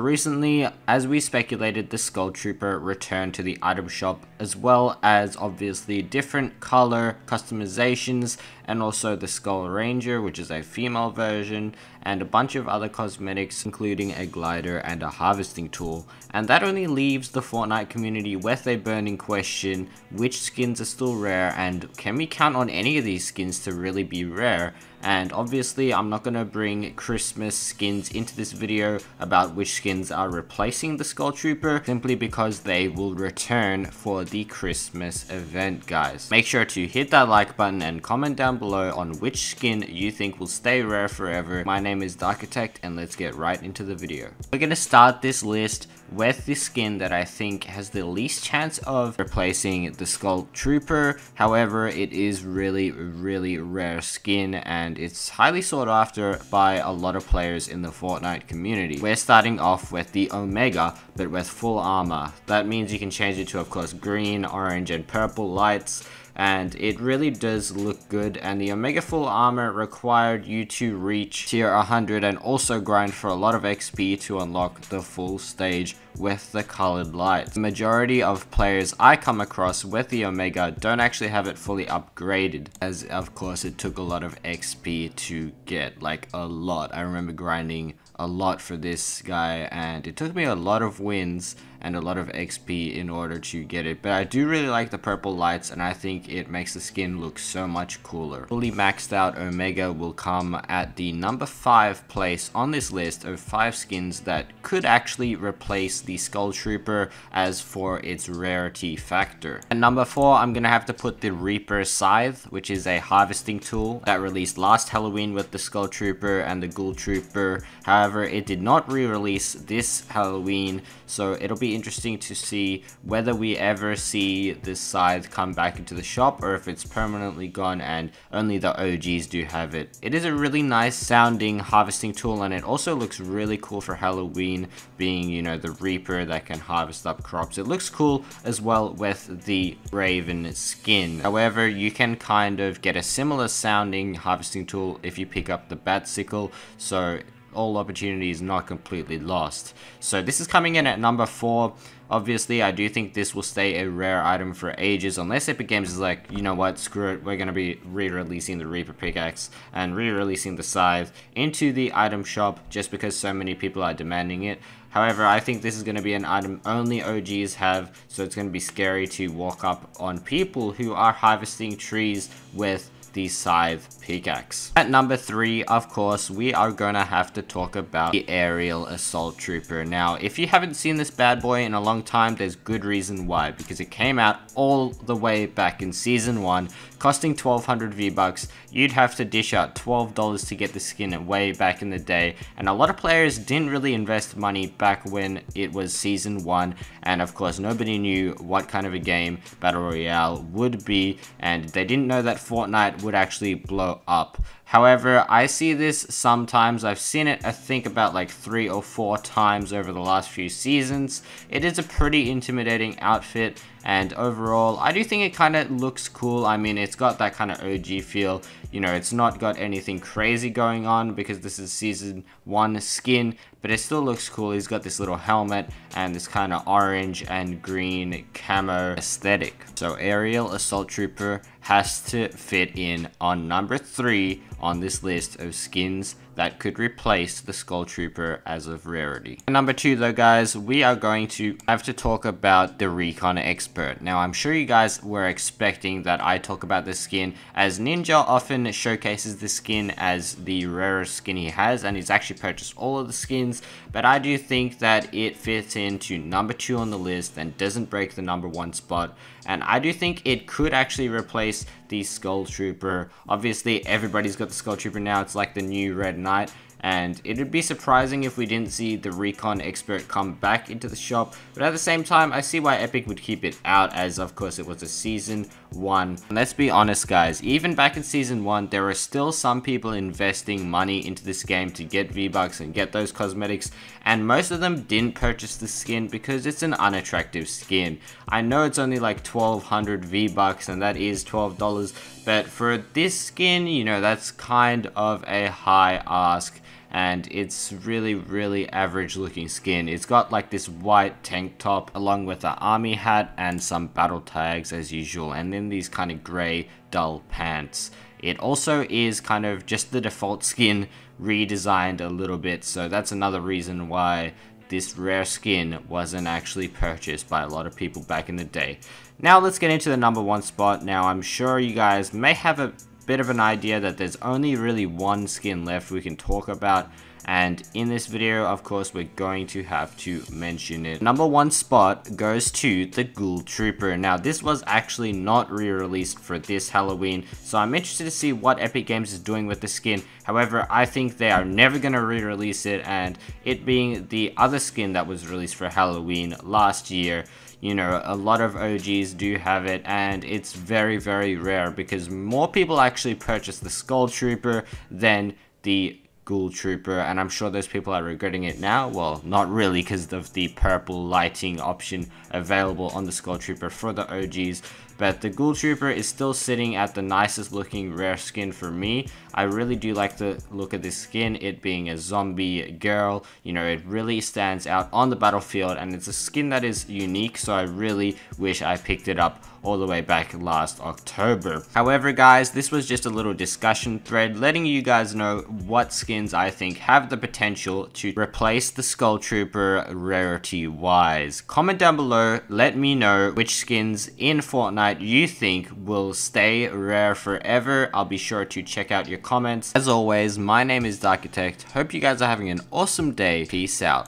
recently, as we speculated, the Ghoul Trooper returned to the item shop, as well as obviously different color customizations, and also the Skull Ranger, which is a female version, and a bunch of other cosmetics, including a glider and a harvesting tool. And that only leaves the Fortnite community with a burning question: which skins are still rare, and can we count on any of these skins to really be rare? And obviously I'm not going to bring Christmas skins into this video about which skins are replacing the Ghoul Trooper, simply because they will return for the Christmas event, guys. Make sure to hit that like button and comment down below on which skin you think will stay rare forever. My name is the Rkitect, and let's get right into the video. We're going to start this list with the skin that I think has the least chance of replacing the Ghoul Trooper. However, it is really rare skin, and it's highly sought after by a lot of players in the Fortnite community. We're starting off with the Omega, but with full armor. That means you can change it to, of course, green, orange, and purple lights, and it really does look good. And the Omega full armor required you to reach tier 100 and also grind for a lot of XP to unlock the full stage with the colored lights. The majority of players I come across with the Omega don't actually have it fully upgraded, as of course it took a lot of XP to get, like a lot. I remember grinding a lot for this guy, and it took me a lot of wins and a lot of XP in order to get it. But I do really like the purple lights, and I think it makes the skin look so much cooler. Fully maxed out Omega will come at the number 5 place on this list of 5 skins that could actually replace the Ghoul Trooper as for its rarity factor. At number 4, I'm gonna have to put the Reaper Scythe, which is a harvesting tool that released last Halloween with the Ghoul Trooper and the Ghoul Trooper. However, it did not re-release this Halloween, so it'll be interesting to see whether we ever see this Scythe come back into the shop, or if it's permanently gone and only the OGs do have it. It is a really nice sounding harvesting tool, and it also looks really cool for Halloween, being, you know, the Reaper that can harvest up crops. It looks cool as well with the Raven skin. However, you can kind of get a similar sounding harvesting tool if you pick up the Bat Sickle, so all opportunity is not completely lost. So this is coming in at number 4. Obviously, I do think this will stay a rare item for ages, unless Epic Games is like, you know what, screw it, we're going to be re-releasing the Reaper pickaxe and re-releasing the Scythe into the item shop just because so many people are demanding it. However, I think this is going to be an item only OGs have, so it's going to be scary to walk up on people who are harvesting trees with the Scythe pickaxe. At number 3, of course, we are gonna have to talk about the Aerial Assault Trooper. Now, if you haven't seen this bad boy in a long time, there's good reason why, because it came out all the way back in Season 1, costing 1200 V-Bucks. You'd have to dish out $12 to get the skin way back in the day, and a lot of players didn't really invest money back when it was Season 1, and of course nobody knew what kind of a game Battle Royale would be, and they didn't know that Fortnite would actually blow up. However, I see this sometimes. I've seen it, I think, about like 3 or 4 times over the last few seasons. It is a pretty intimidating outfit, and overall, I do think it kind of looks cool. I mean, it's got that kind of OG feel. You know, it's not got anything crazy going on because this is Season 1 skin, but it still looks cool. He's got this little helmet and this kind of orange and green camo aesthetic. So Aerial Assault Trooper has to fit in on number 3 on this list of skins that could replace the Ghoul Trooper as of rarity. Number 2 though, guys, we are going to have to talk about the Recon Expert. Now, I'm sure you guys were expecting that I talk about this skin, as Ninja often showcases this skin as the rarest skin he has, and he's actually purchased all of the skins, but I do think that it fits into number 2 on the list and doesn't break the number 1 spot, and I do think it could actually replace the Ghoul Trooper. Obviously, everybody's got the Ghoul Trooper now. It's like the new Red Knight, and it'd be surprising if we didn't see the Recon Expert come back into the shop, but at the same time, I see why Epic would keep it out, as of course it was a Season 1. And let's be honest, guys, even back in Season 1, there are still some people investing money into this game to get V-Bucks and get those cosmetics, and most of them didn't purchase the skin because it's an unattractive skin. I know it's only like 1200 V-Bucks, and that is $12, but for this skin, you know, that's kind of a high ask. and it's really average looking skin. It's got like this white tank top along with an army hat and some battle tags as usual, and then these kind of grey dull pants. It also is kind of just the default skin redesigned a little bit, so that's another reason why this rare skin wasn't actually purchased by a lot of people back in the day. Now let's get into the number 1 spot. Now I'm sure you guys may have a bit of an idea that there's only really one skin left we can talk about, and in this video of course we're going to have to mention it. Number 1 spot goes to the Ghoul Trooper. Now this was actually not re-released for this Halloween, so I'm interested to see what Epic Games is doing with the skin. However, I think they are never going to re-release it, and it being the other skin that was released for Halloween last year, you know, a lot of OGs do have it, and it's very rare because more people actually purchase the Skull Trooper than the Ghoul Trooper, and I'm sure those people are regretting it now. Well, not really, because of the purple lighting option available on the Skull Trooper for the OGs. But the Ghoul Trooper is still sitting at the nicest looking rare skin for me. I really do like the look of this skin, it being a zombie girl. You know, it really stands out on the battlefield, and it's a skin that is unique, so I really wish I picked it up all the way back last October. However guys, this was just a little discussion thread letting you guys know what skins I think have the potential to replace the Skull Trooper rarity wise. Comment down below, let me know which skins in Fortnite you think will stay rare forever. I'll be sure to check out your comments. As always, my name is rkitect. Hope you guys are having an awesome day. Peace out.